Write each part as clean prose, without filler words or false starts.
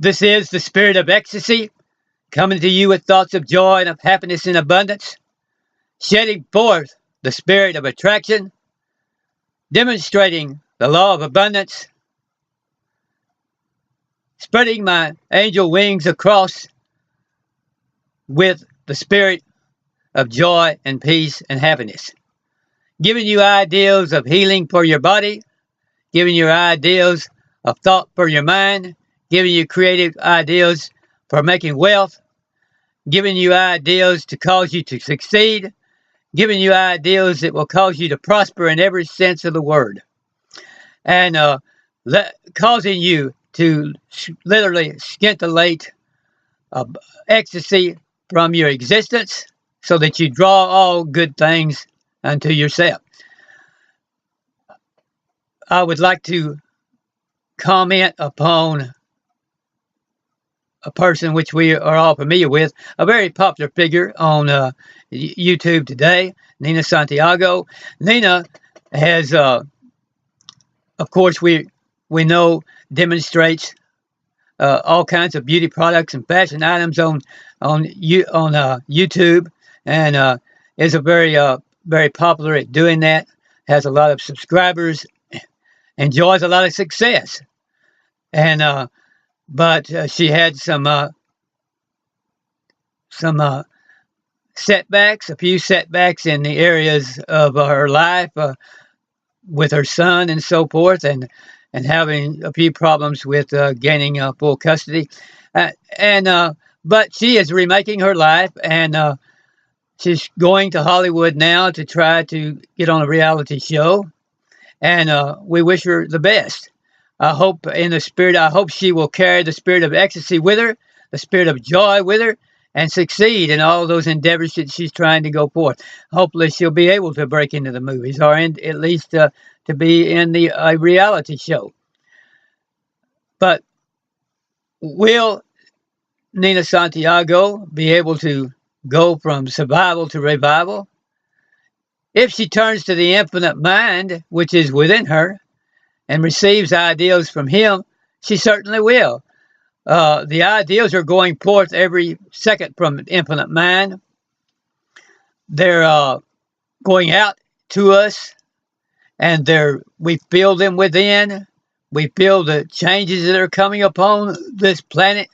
This is the spirit of ecstasy, coming to you with thoughts of joy and of happiness in abundance, shedding forth the spirit of attraction, demonstrating the law of abundance, spreading my angel wings across with the spirit of joy and peace and happiness, giving you ideals of healing for your body, giving you ideals of thought for your mind, giving you creative ideas for making wealth, giving you ideas to cause you to succeed, giving you ideas that will cause you to prosper in every sense of the word, and causing you to literally scintillate ecstasy from your existence so that you draw all good things unto yourself. I would like to comment upon a person which we are all familiar with, a very popular figure on YouTube today, Nina Santiago. Nina has, of course, we know demonstrates all kinds of beauty products and fashion items on YouTube, and is a very popular at doing that. Has a lot of subscribers, enjoys a lot of success, and but she had some setbacks, a few setbacks in the areas of her life with her son and so forth, and having a few problems with gaining full custody, but she is remaking her life, and she's going to Hollywood now to try to get on a reality show, and we wish her the best. I hope she will carry the spirit of ecstasy with her, the spirit of joy with her, and succeed in all those endeavors that she's trying to go forth. Hopefully she'll be able to break into the movies, or at least to be in the reality show. But will Nina Santiago be able to go from survival to revival? If she turns to the infinite mind, which is within her, and receives ideals from him, she certainly will. The ideals are going forth every second from infinite mind. They're going out to us, and we feel them within. We feel the changes that are coming upon this planet.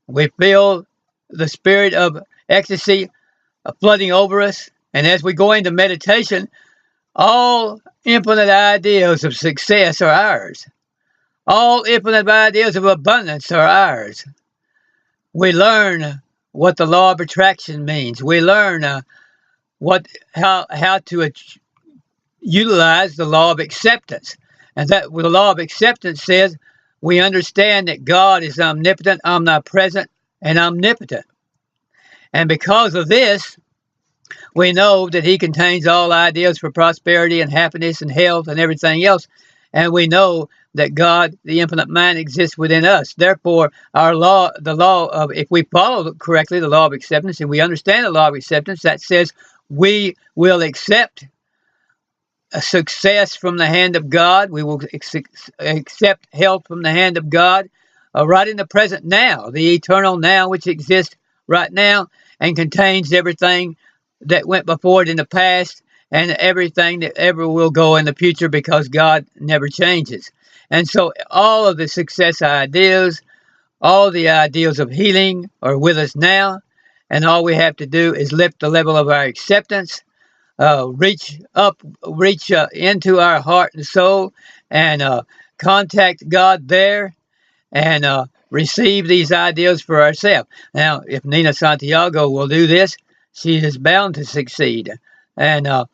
We feel the spirit of ecstasy flooding over us. And as we go into meditation, all infinite ideas of success are ours. All infinite ideas of abundance are ours. We learn what the law of attraction means. We learn how to utilize the law of acceptance. And that the law of acceptance says we understand that God is omnipotent, omnipresent, and omnipotent. And because of this, we know that he contains all ideas for prosperity and happiness and health and everything else. And we know that God, the infinite mind, exists within us. Therefore, the law of, if we follow correctly the law of acceptance, and we understand the law of acceptance, that says we will accept a success from the hand of God. We will accept health from the hand of God, right in the present now, the eternal now, which exists right now and contains everything that went before it in the past and everything that ever will go in the future, because God never changes. And so all of the success ideas, all the ideals of healing are with us now, and all we have to do is lift the level of our acceptance, reach into our heart and soul, and contact God there, and receive these ideas for ourselves. Now, if Nina Santiago will do this, she is bound to succeed. And there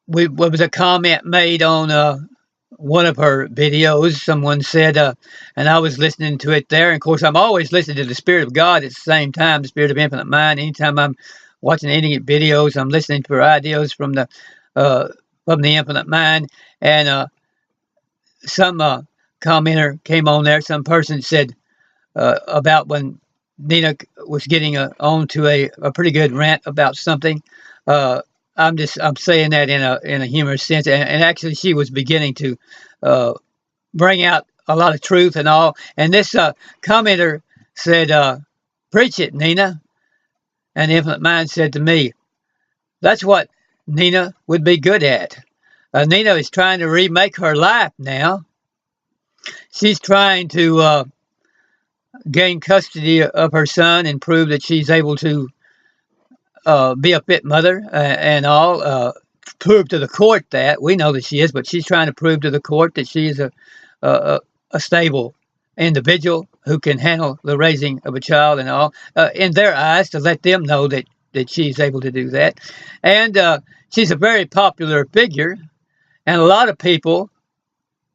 was a comment made on one of her videos. Someone said, and I was listening to it there. And of course, I'm always listening to the Spirit of God at the same time, the Spirit of Infinite Mind. Anytime I'm watching any videos, I'm listening for ideas from the Infinite Mind. And some commenter came on there. Some person said about when Nina was getting on to a pretty good rant about something. I'm saying that in a humorous sense, and actually she was beginning to bring out a lot of truth and all. And this commenter said, "Preach it, Nina." And the Infinite Mind said to me, "That's what Nina would be good at." Nina is trying to remake her life now. She's trying to gain custody of her son and prove that she's able to be a fit mother and all. Prove to the court that we know that she is, but she's trying to prove to the court that she is a stable individual who can handle the raising of a child and all, in their eyes, to let them know that she's able to do that. And she's a very popular figure, and a lot of people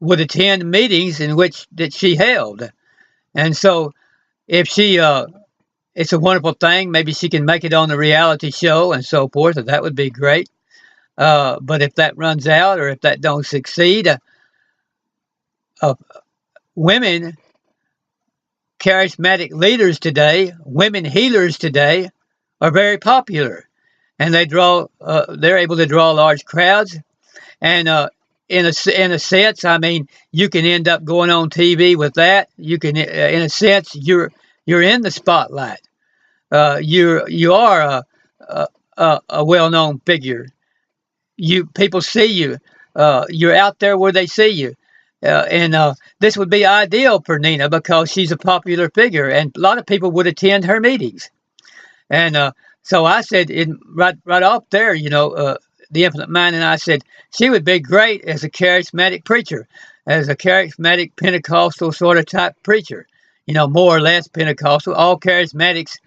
would attend meetings in which that she held. And so if she it's a wonderful thing. Maybe she can make it on the reality show and so forth, and that would be great. But if that runs out or if that don't succeed, women charismatic leaders today, women healers today, are very popular, and they're able to draw large crowds. And in a sense, I mean, you can end up going on TV with that. You can, in a sense, you're in the spotlight. You are a well-known figure. People see you. You're out there where they see you. And this would be ideal for Nina because she's a popular figure, and a lot of people would attend her meetings. And so I said, right off there, the Infinite Mind and I said she would be great as a charismatic preacher, as a charismatic Pentecostal sort of type preacher, more or less Pentecostal. All charismatic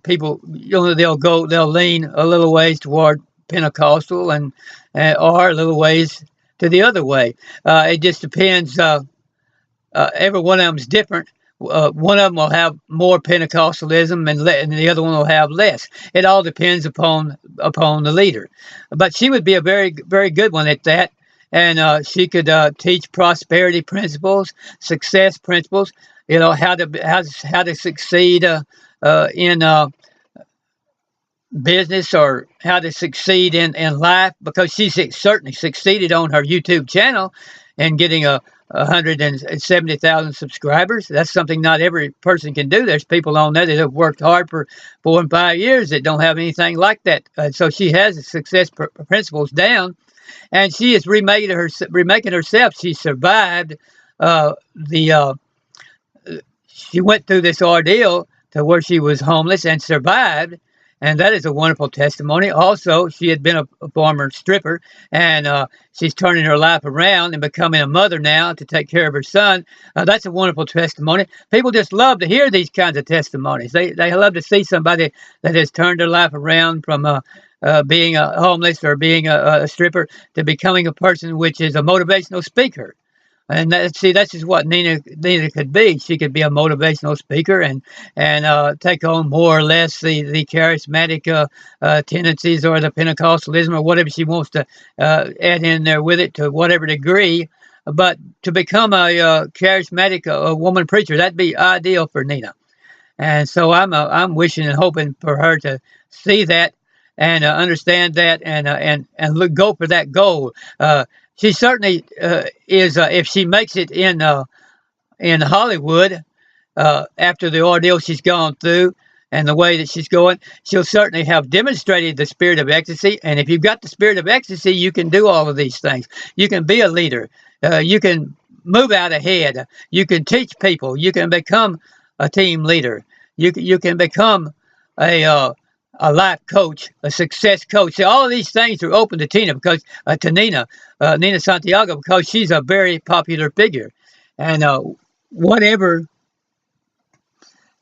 people, they'll lean a little ways toward Pentecostal and or a little ways to the other way. It just depends. Every one of them is different. One of them will have more Pentecostalism and the other one will have less. It all depends upon the leader. But she would be a very, very good one at that. And she could teach prosperity principles, success principles, how to succeed in business or how to succeed in life, because she certainly succeeded on her YouTube channel and getting 170,000 subscribers. That's something not every person can do. There's people on there that have worked hard for 4 and 5 years that don't have anything like that. So she has the success principles down, and she is remaking herself. She survived she went through this ordeal to where she was homeless and survived. And that is a wonderful testimony. Also, she had been a former stripper, and she's turning her life around and becoming a mother now to take care of her son. That's a wonderful testimony. People just love to hear these kinds of testimonies. They love to see somebody that has turned their life around from being a homeless or being a stripper to becoming a person which is a motivational speaker. And that's just what Nina could be. She could be a motivational speaker and take on more or less the charismatic tendencies or the Pentecostalism or whatever she wants to add in there with it to whatever degree. But to become a charismatic woman preacher, that'd be ideal for Nina. And so I'm wishing and hoping for her to see that and understand that and go for that goal. She certainly is. If she makes it in Hollywood after the ordeal she's gone through and the way that she's going, she'll certainly have demonstrated the spirit of ecstasy. And if you've got the spirit of ecstasy, you can do all of these things. You can be a leader. You can move out ahead. You can teach people. You can become a team leader. You can become a life coach, a success coach. See, all of these things are open to Nina Santiago, because she's a very popular figure. And whatever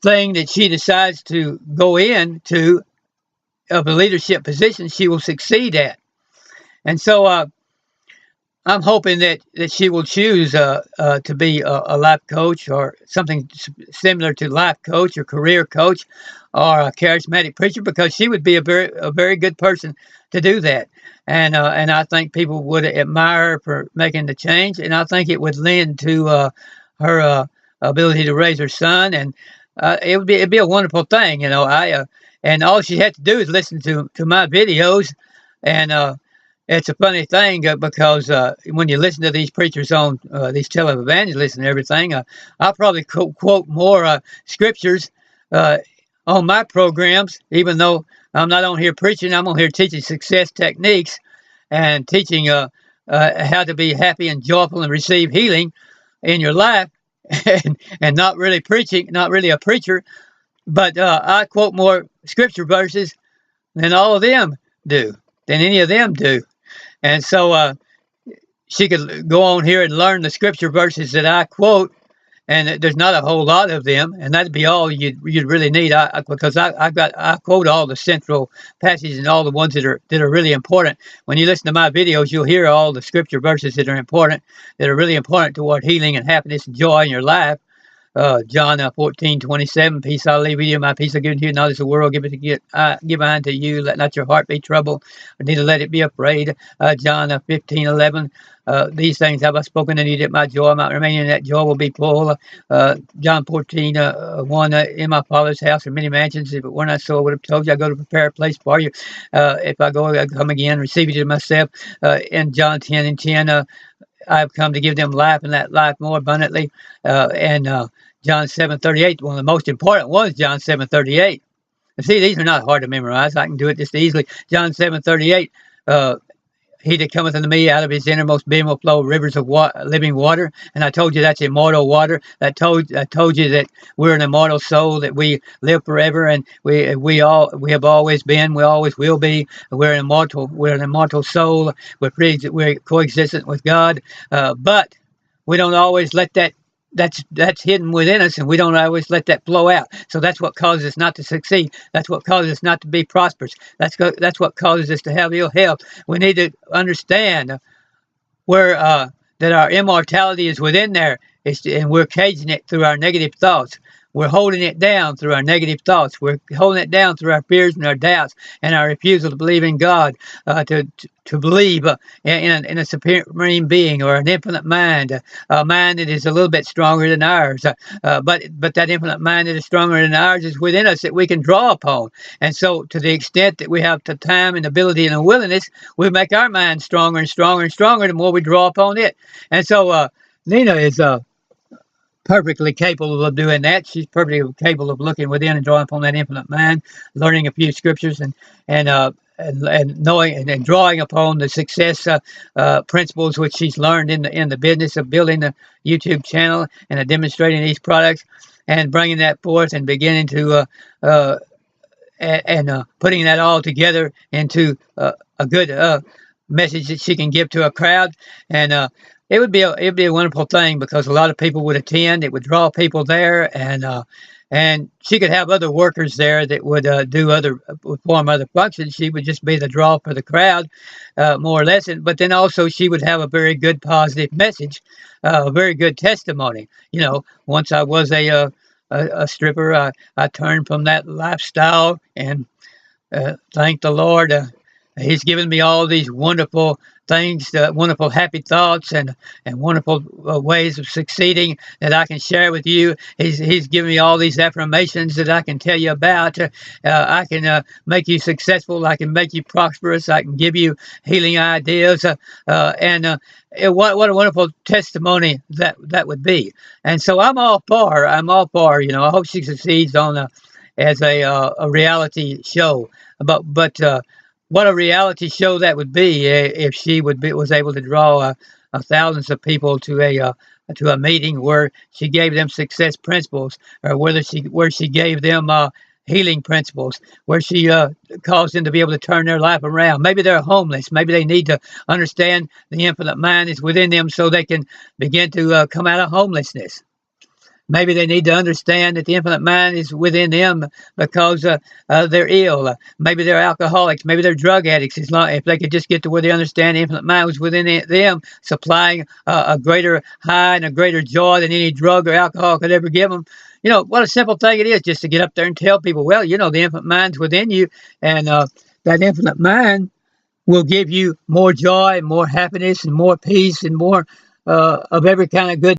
thing that she decides to go into of a leadership position, she will succeed at. And so I'm hoping that she will choose to be a life coach or something similar to life coach or career coach or a charismatic preacher, because she would be a very good person to do that. And I think people would admire her for making the change, and I think it would lend to her ability to raise her son, and it'd be a wonderful thing, and all she had to do is listen to my videos, and it's a funny thing because when you listen to these preachers on these televangelists and everything, I'll probably quote more scriptures uh, on my programs, even though I'm not on here preaching. I'm on here teaching success techniques and teaching how to be happy and joyful and receive healing in your life, and not really preaching, not really a preacher. But I quote more scripture verses than all of them do, than any of them do. And so she could go on here and learn the scripture verses that I quote, and there's not a whole lot of them, and that'd be all you'd really need. Because I quote all the central passages and all the ones that are really important. When you listen to my videos, you'll hear all the scripture verses that are important, that are really important toward healing and happiness and joy in your life. John 14:27, peace I leave with you, my peace I give to you, not as the world give unto you. Let not your heart be troubled, neither let it be afraid. John 15:11, these things have I spoken unto you, that my joy might remain in, that joy will be full. John 14:1, in my Father's house are many mansions. If it were not so, I would have told you, I go to prepare a place for you. If I go, I come again, receive you to myself. In John 10:10, I've come to give them life, and that life more abundantly. And John 7:38, one of the most important ones, John 7:38. And see, these are not hard to memorize. I can do it just easily. John 7:38, he that cometh unto me, out of his innermost being will flow rivers of living water. And I told you that's immortal water. I told you that we're an immortal soul, that we live forever, and we have always been, we always will be. We're an immortal soul. We're coexistent with God, but we don't always let that's hidden within us, and we don't always let that flow out. So that's what causes us not to succeed. That's what causes us not to be prosperous. That's what causes us to have ill health. We need to understand where that our immortality is within there, and we're caging it through our negative thoughts. We're holding it down through our negative thoughts. We're holding it down through our fears and our doubts and our refusal to believe in God, to believe in a supreme being or an infinite mind, a mind that is a little bit stronger than ours. But that infinite mind that is stronger than ours is within us, that we can draw upon. And so to the extent that we have the time and ability and the willingness, we make our mind stronger and stronger and stronger the more we draw upon it. And so Nina is perfectly capable of doing that. She's perfectly capable of looking within and drawing upon that infinite mind, learning a few scriptures and knowing and drawing upon the success principles which she's learned in the business of building the YouTube channel and demonstrating these products, and bringing that forth and beginning to putting that all together into a good message that she can give to a crowd. And it would be a wonderful thing, because a lot of people would attend. It would draw people there, and she could have other workers there that would perform other functions. She would just be the draw for the crowd, more or less. But then also she would have a very good positive message, a very good testimony. You know, once I was a stripper, I turned from that lifestyle, and thank the Lord. He's given me all these wonderful things, wonderful happy thoughts, and wonderful ways of succeeding that I can share with you. He's given me all these affirmations that I can tell you about. I can make you successful. I can make you prosperous. I can give you healing ideas. What a wonderful testimony that would be. And so I'm all for. You know, I hope she succeeds on as a reality show. But what a reality show that would be if she was able to draw thousands of people to a meeting where she gave them success principles, or where she gave them healing principles, where she caused them to be able to turn their life around. Maybe they're homeless. Maybe they need to understand the infinite mind is within them so they can begin to come out of homelessness. Maybe they need to understand that the infinite mind is within them because they're ill. Maybe they're alcoholics. Maybe they're drug addicts. If they could just get to where they understand the infinite mind was within them, supplying a greater high and a greater joy than any drug or alcohol could ever give them. You know, what a simple thing it is just to get up there and tell people, well, you know, the infinite mind's within you, and that infinite mind will give you more joy and more happiness and more peace and more of every kind of good